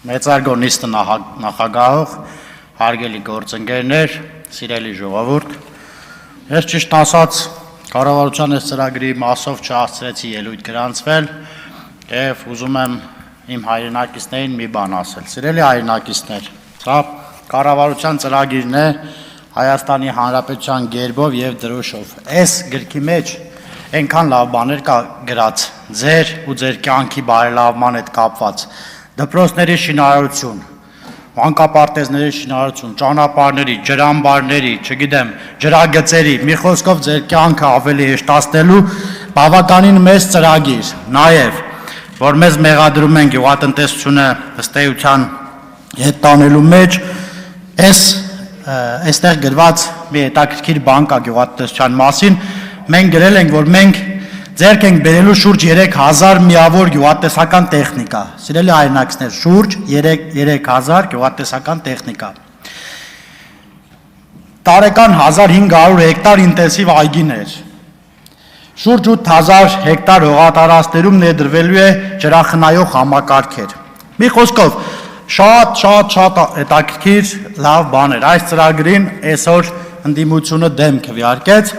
Մեծարգո նիստը նախագահող, հարգելի գործընկերներ, սիրելի ժողովուրդ, ես ճիշտ ասած կառավարության այս ծրագրի մասով չհասցրեցի ելույթ գրանցվել եւ ուզում եմ իմ հայրենակիցներին մի բան ասել։ Սիրելի հայրենակիցներ, սա կառավարության ծրագիրն է Հայաստանի Հանրապետության գերբով եւ դրոշով։ Այս գրքի մեջ այնքան լավ բաներ կա գրած ձեր ու ձեր կյանքի բարելավման հետ կապված։ Դպրոցների շինարարություն, մանկապարտեզների շինարարություն, ճանապարհների, ջրամբարների, չգիտեմ, ջրագծերի, մի խոսքով ձեր կյանքը ավելի հեշտացնելու բավականին մեծ ծրագիր, նաև որ մեզ մեղադրում են գյուղատնտեսությունը ըստ էության հետ տանելու մեջ, այստեղ գրված մի հետաքրքիր բան կա գյուղատնտեսության մասին, մենք գրել ենք, որ մենք ձեռք ենք բերելու շուրջ 3000 միավոր գյուղատնտեսական տեխնիկա։ Սիրելի հայրենակիցներ, շուրջ 3000 գյուղատնտեսական տեխնիկա։ Տարեկան 1500 հեկտար ինտենսիվ այգիներ։ Շուրջ 8000 հեկտար հողատարածքներում ներդրվելու է ջրախնայող համակարգեր։ Մի խոսքով, շատ հետաքրքիր լավ բաներ։ Այս ծրագրին այսօր ընդդիմությունը դեմ քվեարկեց։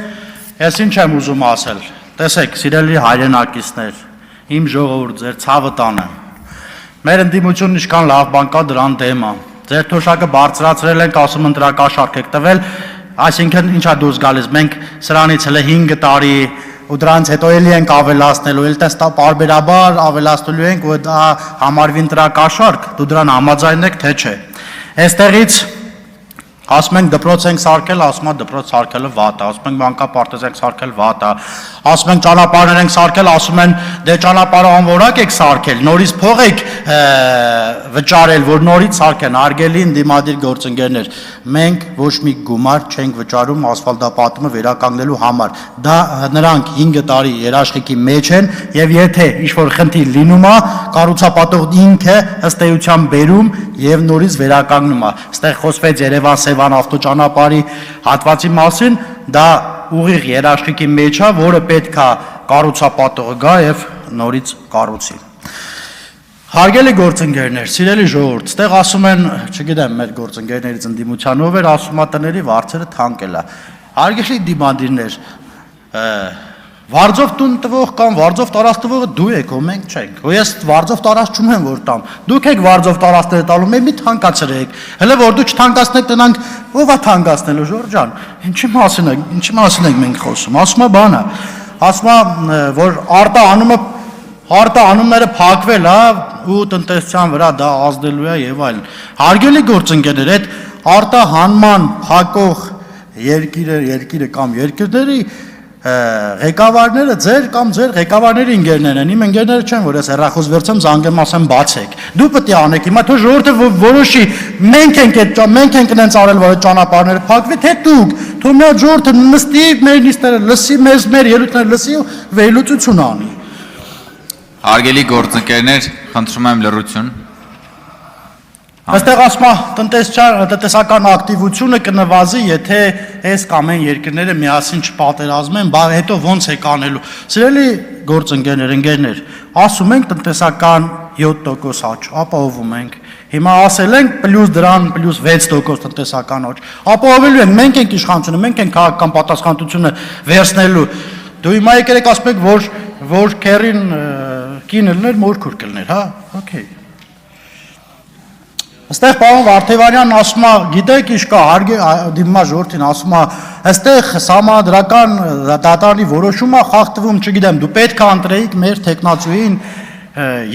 Ես ինչ եմ ուզում ասել։ Տեսեք, սիրելի հայրենակիցներ, իմ ժողովուրդ, ձեր ցավը տանը։ Մեր ընդդիմությունն ինչքան լավ բան կա դրան դեմ է։ Ձեր թոշակը բարձրացրել ենք, ասում են դրակաշարք եք տվել, այսինքն ինչա դուրս գալիս, մենք սրանից հələ 5 տարի ու դրանից հետո էլի ենք ավելացնելու, էլ տեստա պարբերաբար ավելացնելու ենք, որ դա համարվին դրակաշարք, դու դրան համաձայն եք, թե չէ։ Այստեղից ասում ենք դպրոց ենք սարքել, ասում են դպրոց սարքելը վատ է, ասում ենք մանկապարտեզ ենք սարքել վատ է, ասում ենք ճանապարհներ ենք սարքել, ասում են դե ճանապարհը անորակ եք սարքել, նորից փող եք վճարել, որ նորից սարքեն, հարգելի ընդդիմադիր գործընկերներ, մենք ոչ մի գումար չենք վճարում ասֆալտապատումը վերականգնելու համար, դա նրանք 5 տարի երաշխիքի մեջ են եւ եթե ինչ-որ խնդիր լինում է, կառուցապատողն ինքը ըստ էության բերում եւ նորից վերականգնում է, այստեղ խոսվեց Երևան ավտոճանապարհի հատվածի մասին, դա ուղիղ երաշխիքի մեջ է, որը պետք է կառուցապատողը գա եւ նորից կառուցի։ Հարգելի գործընկերներ, սիրելի ժողովուրդ, այստեղ ասում են, չգիտեմ, մեր գործընկերներից ընդդիմությանով էր, ասում է տների վարձերը թանկել է։ Հարգելի դիմադիրներ, վարձով տուն տվող կամ վարձով տարած տվողը դու եք, ու մենք չենք։ Ու ես վարձով տարած չունեմ որ տամ։ Դուք եք վարձով տարածները տալու, մի թանկացրեք։ Հələ որ դու չթանկացնեք, տնանք ով է թանկացնելու, Ժորժ ջան։ Ինչի մասին ենք մենք խոսում։ Ասում է բանը։ Ասում է, որ արտահանումները փակվել է ու տնտեսության վրա դա ազդելու է եւ այլն։ Հարգելի գործընկերներ, այդ արտահանման փակող երկիրը կամ երկրների ղեկավարները ձեր կամ ձեր ղեկավարների ընկերներն են, իմ ընկերները չեն, որ ես հեռախոս վերցեմ, զանգեմ ասեմ բացեք։ Դու պետք է անեք, հիմա թող ժողովուրդը որոշի, մենք ենք այնց արել, որ ճանապարհները փակվի, թե դուք, թող նա ժողովուրդը նստի, մեր նիստերը լսի, մեր ելույթները լսի ու վերլուծություն անի։ Հարգելի գործընկերներ, խնդրում եմ լռություն։ Այստեղ ասում է տնտեսական ակտիվությունը կնվազի, եթե այս կամ այն երկրները միասին չպատերազմեն, բա հետո ոնց եք անելու։ Սիրելի գործընկերներ, ընկերներ, ասում ենք տնտեսական 7% աճ, ապահովում ենք։ Հիմա ասել ենք պլյուս դրան պլյուս 6% տնտեսական աճ։ Ապահովելու ենք, մենք ենք իշխանությունը, մենք ենք քաղաքական պատասխանատվությունը վերցնելու։ Դու հիմա եկեք ասում եք, որ քերին կին լներ, մորքուր կլներ, հա։ Okay։ Այստեղ պարոն Վարդևանյանն ասում է, գիտեք ինչ կա, դիմումա ժողովրդին ասում է, այստեղ սահմանադրական դատարանի որոշումը խախտվում, չգիտեմ, դու պետք է ընտրեիք մեր տեխնացուին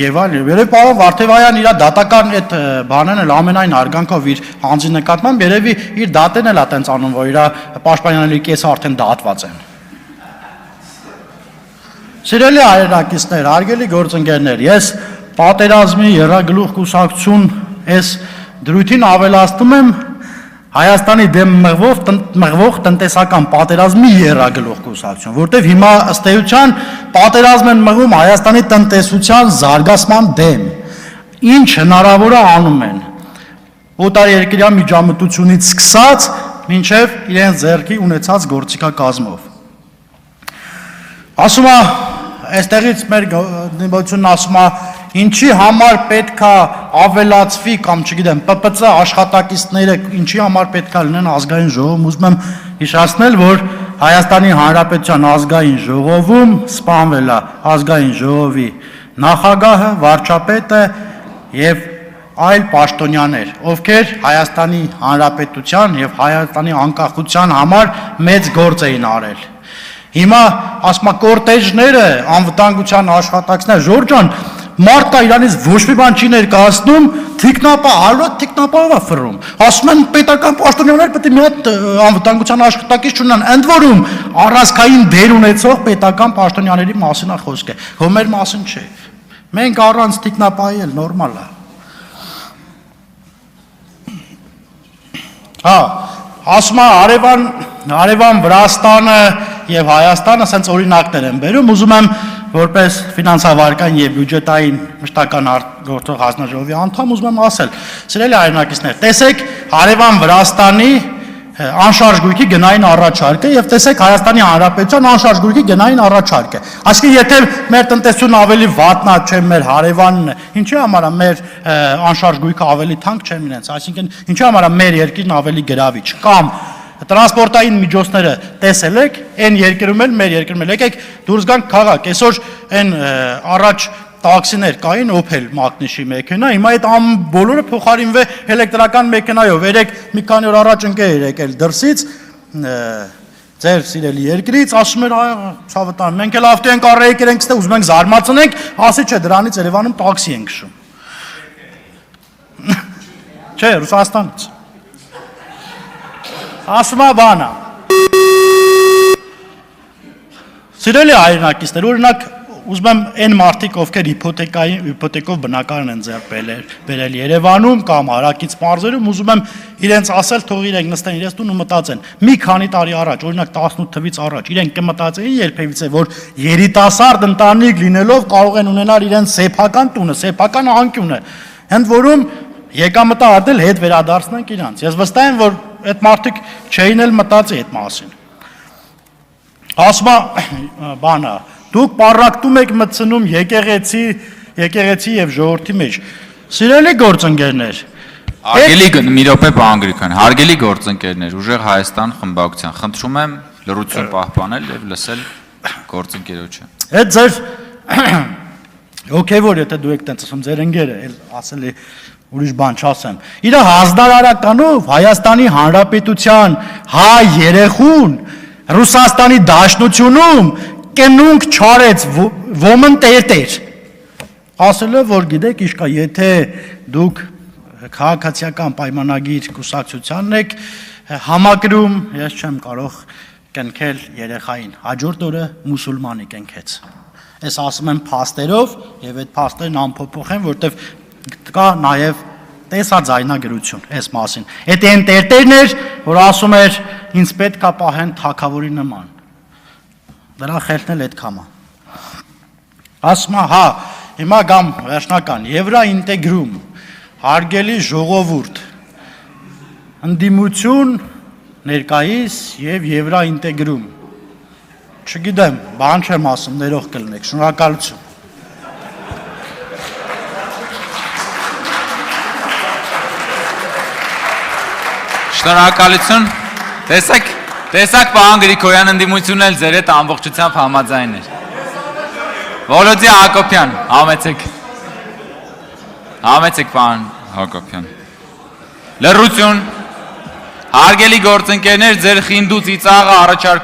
եւ այլն։ Երևի պարոն Վարդևանյանն իր դատական այդ բանն էլ ամենայն հարգանքով իր հանձի նկատմամբ երևի իր դատեն էլ է տենց անում, որ իր պաշտպանյանների կեսը արդեն դատված են։ Սիրելի հայրենակիցներ, հարգելի գործընկերներ, ես պատերազմի եռագլուխ կուսակցություն այս դրույթին ավելացնում եմ Հայաստանի դեմ մղվող տնտեսական պատերազմի եռագլուխ կուսակցություն, որտեղ հիմա ըստ էության պատերազմ են մղում Հայաստանի տնտեսության զարգացման դեմ, ինչ հնարավոր է անում են, օտարերկրյա միջամտությունից սկսած մինչև իրենց ձեռքի ունեցած գործիքակազմով։ Ասում է, այստեղից մեր դիմությունն ասում է, ինչի համար պետքա ավելացվի կամ չգիտեմ ՊՊՑ աշխատակիցները ինչի համար պետքա լինեն ազգային ժողովում, ուզում եմ հիշեցնել, որ Հայաստանի Հանրապետության ազգային ժողովում սպանվել է ազգային ժողովի նախագահը, վարչապետը եւ այլ պաշտոնյաներ, ովքեր Հայաստանի Հանրապետության եւ Հայաստանի անկախության համար մեծ գործ էին արել։ Հիմա ասում է կորտեժները, անվտանգության աշխատակիցները, Ժորժ ջան, մարդը իրանից ոչ մի բան չի ներկայացնում, թիկնապա, հարյուրատ թիկնապով է ֆռում։ Ասում են պետական պաշտոնյաներ պետք է մի հատ անվտանգության աշխատակից ունենան, ընդ որում առանցքային դեր ունեցող պետական պաշտոնյաների մասին է խոսքը։ Հոմեր մասին չէ։ Մենք առանց թիկնապայի էլ նորմալ է։ Հա, ասում է Արևան Վրաստանը եւ Հայաստանը ասենց օրինակներ են բերում, ուզում եմ որպես ֆինանսավարական եւ բյուջետային մշտական գործող հանձնաժողովի անդամ ուզում եմ ասել, սիրելի հայրենակիցներ, տեսեք Արևան Վրաստանի անշարժ գույքի գնային առաջարկը եւ տեսեք Հայաստանի Հանրապետության անշարժ գույքի գնային առաջարկը։ Այսինքն եթե մեր տնտեսությունը ավելի վատնա չէ, մեր հարևանն է, ինչի համար է մեր անշարժ գույքը ավելի թանկ չեմ իրենց, այսինքն ինչի համար է մեր երկիրն ավելի գրավիչ կամ տրանսպորտային միջոցները տեսել եք, այն երկրում էլ, մեր երկրում էլ, եկեք դուրս գանք քաղաք, այսօր այն առաջ տաքսիներ կային, Opel մակնիշի մեքենա, հիմա այդ բոլորը փոխարինվել էլեկտրական մեքենայով, երեք մի քանի օր առաջ ընկեր եկել դրսից, ձեր սիրելի երկրից, ասում էր, ցավտան, մենք էլ ավտո ենք առայեկեր ենք ստե, ուզում ենք զարմացնենք, ասի չէ, դրանից Երևանում տաքսի ենք քշում։ Չէ, Ռուսաստանից։ Ասում է բանա։ Սիրելի հայրենակիցներ, օրինակ ուզում եմ այն մարդիկ, ովքեր հիփոթեկով բնակարան են ձեռք բերել Երևանում կամ հարակից մարզերում, ուզում եմ իրենց ասել, թող իրենք նստեն իրենց տուն ու մտածեն։ Մի քանի տարի առաջ, օրինակ 18 թվից առաջ, իրենք կմտածեին երբևիցե, որ երիտասարդ ընտանիք լինելով կարող են ունենալ իրենց սեփական տունը, սեփական անկյունը, ընդ որում եկամտը արդել հետ վերադարձնենք իրանց։ Ես վստահ եմ, որ այդ մարդիկ չէին էլ մտածի այդ մասին։ Ասում է բանը, դուք պառակտում եք մտցնում եկեղեցի եւ ժողովրդի մեջ։ Սիրելի գործընկերներ, Հարգելի մի րոպե պարոն Գրիգորյան, հարգելի գործընկերներ, Ուժեղ Հայաստան խմբակցության, խնդրում եմ լրություն պահպանել եւ լսել գործընկերոջը։ Այդ ձեր օքեյ, եթե դու եք տենց ասում, ձեր ընկերը, էլ ասել է ուրիշ բան չասեմ։ Իր հանձնարարականով Հայաստանի Հանրապետության հայ երեխուն Ռուսաստանի Դաշնությունում կենունք չարեց ոմն տերտեր։ Ասել է, որ գիտեք, իշկա, եթե դուք քաղաքացիական պայմանագիր կուսակցությանն եք համակրում, ես չեմ կարող կնքել երեխային, հաջորդ օրը մուսուլմանի կնքեց։ Ես ասում եմ փաստերով եւ այդ փաստերն անփոփոխ են, որտեվ կա նաեւ տեսաձայնագրություն այս մասին։ Այդ այն տերտերն էր, որ ասում էր ինձ պետք է պահեն թագավորի նման։ Դրա խելքն էլ այդքան է։ Ասում է, հա, հիմա գամ վերջնական Եվրաինտեգրում, հարգելի ժողովուրդ, ընդդիմություն ներկայիս եւ Եվրաինտեգրում։ Չգիտեմ, բան չեմ ասում, ներող կլինեք, շնորհակալություն։ Շնորհակալություն։ Տեսակ պարոն Գրիգորյան, ընդդիմությունն էլ ձեր հետ ամբողջությամբ համաձայն էր։ Վոլոդի Հակոբյան, համեցեք պարոն Հակոբյան։ Լրություն։ Հարգելի գործընկերներ, ձեր խինդու ծիծաղը առաջարկում